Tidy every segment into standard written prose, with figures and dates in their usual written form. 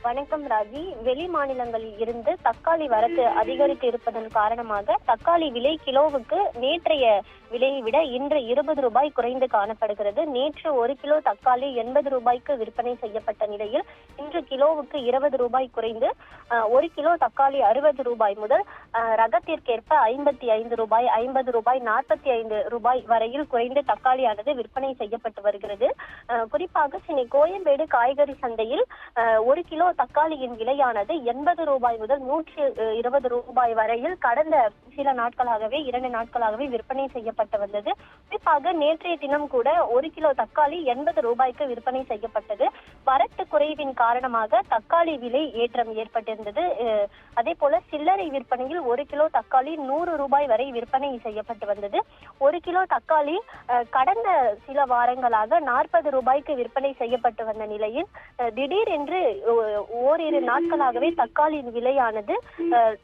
வணக்கம் ராஜி. வெளி மாநிலங்களில் இருந்து தக்காளி வரத்து அதிகரித்து இருப்பதன் காரணமாக தக்காளி விலை கிலோவுக்கு நேற்றைய விலையை விட இன்று 20 ரூபாய் குறைந்து காணப்படுகிறது. நேற்று 1 கிலோ தக்காளி 80 ரூபாய்க்கு விற்பனை செய்யப்பட்ட நிலையில் இன்று கிலோவுக்கு 20 ரூபாய் குறைந்து 1 கிலோ தக்காளி 60 ரூபாய் முதல் ரகத்திற்கேற்ப 55 ரூபாய், 50 ரூபாய், 45 ரூபாய் வரையில் குறைந்து தக்காளியானது விற்பனை செய்யப்பட்டு வருகிறது. குறிப்பாக சென்னை கோயம்பேடு காய்கறி சந்தையில் 1 கிலோ தக்காளியின் விலையானது 80 ரூபாய் முதல் 120 ரூபாய் வரையில் கடந்த சில நாட்களாகவே 2 நாட்களாகவே விற்பனை செய்யப்பட்டு வந்தது. குறிப்பாக நேற்றைய தினம் கூட 1 கிலோ தக்காளி 80 ரூபாய்க்கு விற்பனை செய்யப்பட்டது. வரத்து குறைவின் காரணமாக தக்காளி விலை ஏற்றம் ஏற்பட்டிருந்தது. அதே போல சில்லறை விற்பனையில் 1 கிலோ தக்காளி 100 ரூபாய் வரை விற்பனை செய்யப்பட்டு வந்தது. 1 கிலோ தக்காளி கடந்த சில வாரங்களாக 40 ரூபாய்க்கு விற்பனை செய்யப்பட்டு வந்த நிலையில் திடீரென்று ஓரிரு நாட்களாகவே தக்காளியின் விலையானது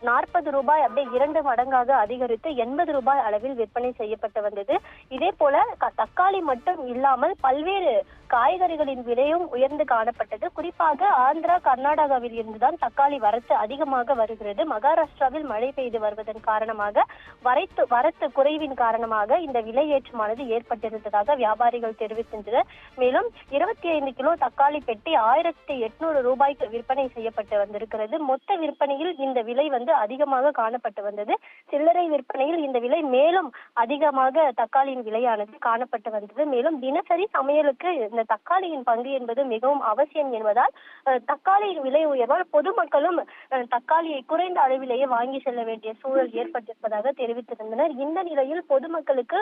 40 ரூபாய் அப்படியே 2 மடங்காக அதிகரித்து 80 ரூபாய் அளவில் விற்பனை செய்யப்பட்டு வந்தது. இதே போல தக்காளி மட்டும் இல்லாமல் பல்வேறு காய்கறிகளின் விலையும் உயர்ந்து காணப்பட்டது. குறிப்பாக ஆந்திரா, கர்நாடகாவில் இருந்துதான் தக்காளி வரத்து அதிகமாக வருகிறது. மகாராஷ்டிராவில் மழை பெய்து வருவதன் காரணமாக வரத்து குறைவின் காரணமாக இந்த விலை ஏற்றமானது ஏற்பட்டிருந்ததாக வியாபாரிகள் தெரிவிக்கின்றனர். மேலும் 25 கிலோ தக்காளி பெட்டி 1800 ரூபாய்க்கு விற்பனை செய்யப்பட்டு வந்திருக்கிறது. மொத்த விற்பனையில் இந்த விலை அதிகமாக காணப்பட்டு வந்தது. சில்லறை விற்பனையில் இந்த விலை மேலும் அதிகமாக தக்காளியின் விலையானது காணப்பட்டு வந்தது. மேலும் தினசரி சமையலுக்கு இந்த தக்காளியின் பங்கு என்பது மிகவும் அவசியம் என்பதால் தக்காளியின் விலை உயர்வால் பொதுமக்களும் தக்காளியை குறைந்த அளவிலேயே வாங்கி செல்ல வேண்டிய சூழல் ஏற்பட்டிருப்பதாக தெரிவித்திருந்தனர். இந்த நிலையில் பொதுமக்களுக்கு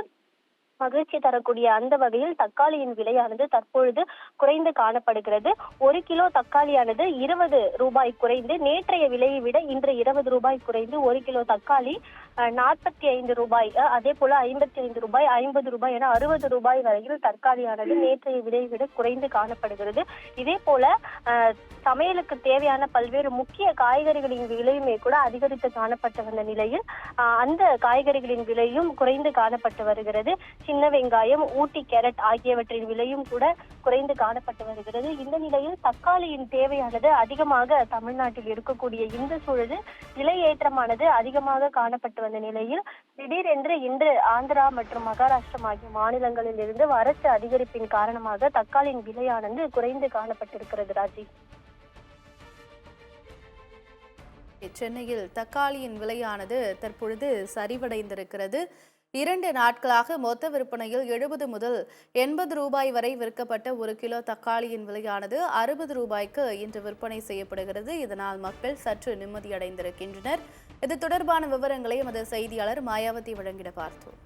மகிழ்ச்சி தரக்கூடிய அந்த வகையில் தக்காளியின் விலையானது தற்பொழுது குறைந்து காணப்படுகிறது. 1 கிலோ தக்காளியானது 20 ரூபாய் குறைந்து நேற்றைய விலையை விட இன்று 20 ரூபாய் குறைந்து 1 கிலோ தக்காளி 45 ரூபாய், அதே போல 55 ரூபாய், 50 ரூபாய் என 60 ரூபாய் வரையில் தக்காளியானது நேற்றைய விலையை விட குறைந்து காணப்படுகிறது. இதே போல சமையலுக்கு தேவையான பல்வேறு முக்கிய காய்கறிகளின் விலையுமே கூட அதிகரித்து காணப்பட்டு வந்த நிலையில் அந்த காய்கறிகளின் விலையும் குறைந்து காணப்பட்டு வருகிறது. சின்ன வெங்காயம், ஊட்டி கேரட் ஆகியவற்றின் விலையும் கூட குறைந்து காணப்பட்டு வருகிறது. இந்த நிலையில் தக்காளியின் தேவையானது அதிகமாக தமிழ்நாட்டில் இருக்கக்கூடிய இந்த சூழலில் விலை ஏற்றமானது அதிகமாக காணப்பட்டு வந்த நிலையில் திடீரென்று இன்று ஆந்திரா மற்றும் மகாராஷ்டிரம் ஆகிய மாநிலங்களில் இருந்து வரத்து அதிகரிப்பின் காரணமாக தக்காளியின் விலையானது குறைந்து காணப்பட்டிருக்கிறது. ராஜி, சென்னையில் தக்காளியின் விலையானது தற்பொழுது சரிவடைந்திருக்கிறது. 2 நாட்களாக மொத்த விற்பனையில் 70 முதல் 80 ரூபாய் வரை விற்கப்பட்ட 1 கிலோ தக்காளியின் விலையானது 60 ரூபாய்க்கு இன்று விற்பனை செய்யப்படுகிறது. இதனால் மக்கள் சற்று நிம்மதியடைந்திருக்கின்றனர். இது தொடர்பான விவரங்களை எமது செய்தியாளர் மாயாவதி வழங்கிட பார்த்தோம்.